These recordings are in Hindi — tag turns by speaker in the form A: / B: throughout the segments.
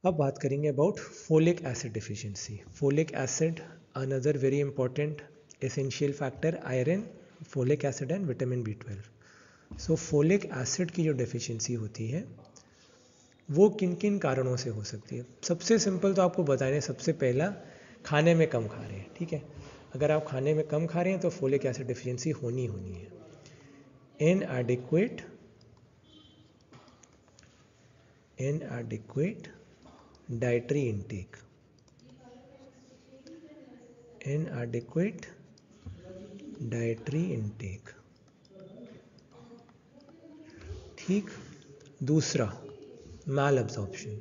A: अब बात करेंगे about folic acid deficiency. Folic acid another very important essential factor, iron, folic acid and vitamin B12। So folic acid की जो डेफिशिएंसी होती है वो किन किन कारणों से हो सकती है। सबसे सिंपल तो आपको बताने, सबसे पहला खाने में कम खा रहे हैं, ठीक है। अगर आप खाने में कम खा रहे हैं तो फोलिक एसिड डिफिशिएंसी होनी है। inadequate dietary intake, inadequate dietary intake, ठीक। दूसरा माल अब्जॉर्प्शन,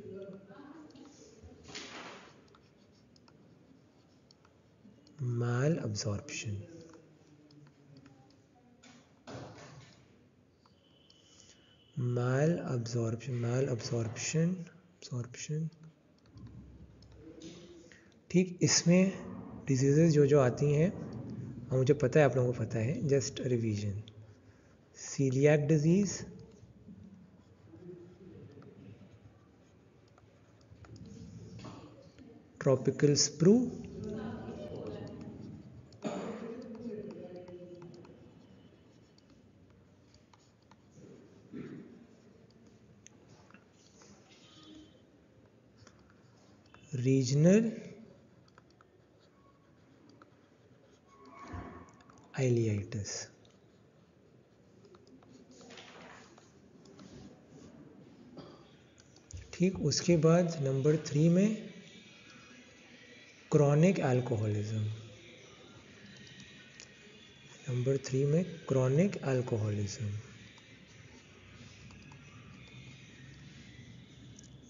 A: माल अब्जॉर्प्शन, ठीक। इसमें डिजीजेज जो आती हैं, और मुझे पता है आप लोगों को पता है, just revision, celiac disease, tropical sprue, regional ileitis. ठीक। उसके बाद नंबर 3 में क्रॉनिक अल्कोहलिज्म,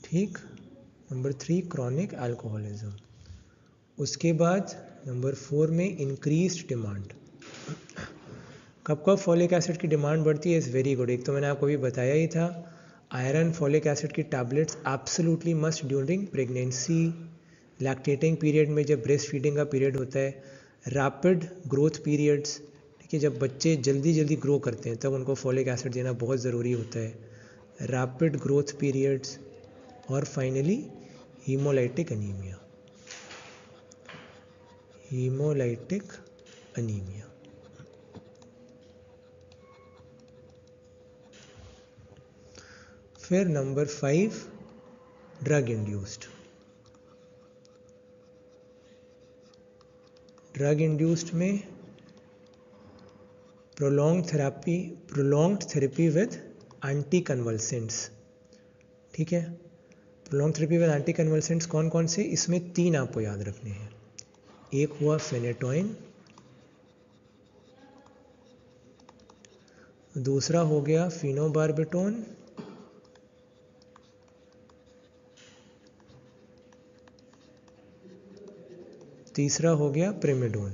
A: ठीक। Number 3 chronic alcoholism. उसके बाद नंबर 4 में इंक्रीज्ड डिमांड। कब कब फॉलिक एसिड की डिमांड बढ़ती है? Is very good. एक तो मैंने आपको भी बताया ही था, आयरन फॉलिक एसिड की tablets absolutely must during pregnancy, lactating period में, जब ब्रेस्ट फीडिंग का पीरियड होता है, रैपिड ग्रोथ पीरियड्स, ठीक है, जब बच्चे जल्दी ग्रो करते हैं तब उनको फॉलिक एसिड देना बहुत ज़रूरी होता है, रैपिड ग्रोथ पीरियड्स, और फाइनली हीमोलाइटिक अनीमिया। फिर नंबर 5 ड्रग इंड्यूस्ड में प्रोलॉन्ग्ड थेरेपी विद एंटी कन्वल्सेंट्स, ठीक है। प्रोलॉन्ग थेरेपी विद एंटी कन्वल्सेंट्स कौन कौन से? इसमें 3 आपको याद रखने हैं। एक हुआ फेनेटोइन, दूसरा हो गया फिनोबार्बिटोन, तीसरा हो गया प्रिमिडोन,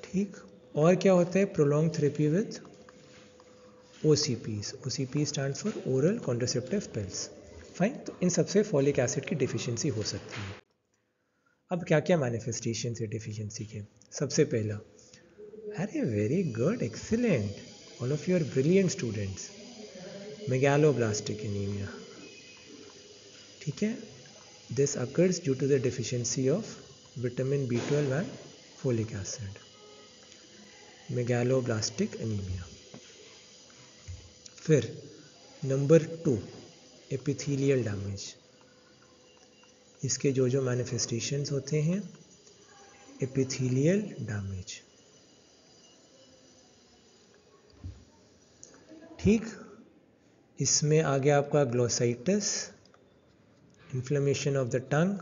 A: ठीक। और क्या होता है prolong therapy with OCPs? OCP stand for oral contraceptive pills. Fine. तो इन सबसे फॉलिक एसिड की डिफिशिएंसी हो सकती है। अब क्या क्या मैनिफेस्टेशन है डिफिशिएंसी के? सबसे पहला, अरे very good, excellent, all of you are brilliant students, megaloblastic anaemia, ठीक है। This occurs due to the deficiency of vitamin B12 and folic acid, megaloblastic anaemia. फिर नंबर 2 एपिथेलियल डैमेज। इसके जो मैनिफेस्टेशंस होते हैं, एपिथेलियल डैमेज, ठीक। इसमें आ गया आपका glossitis, inflammation of the tongue,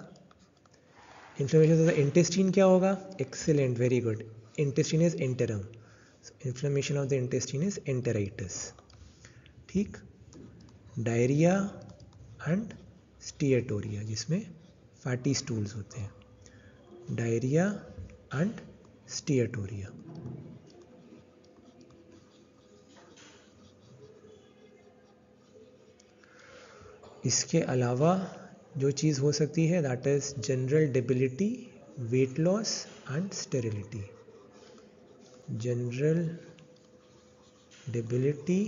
A: inflammation of the intestine क्या होगा? Excellent, very good, intestine is enteron, inflammation of the intestine is enteritis, ठीक। डायरिया एंड स्टिएटोरिया, जिसमें फैटी स्टूल्स होते हैं, डायरिया एंड स्टिएटोरिया। इसके अलावा जो चीज़ हो सकती है, that is general debility, weight loss and sterility, general debility,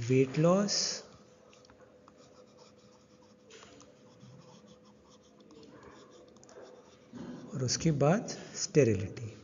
A: weight loss और उसके बाद स्टेरिलिटी।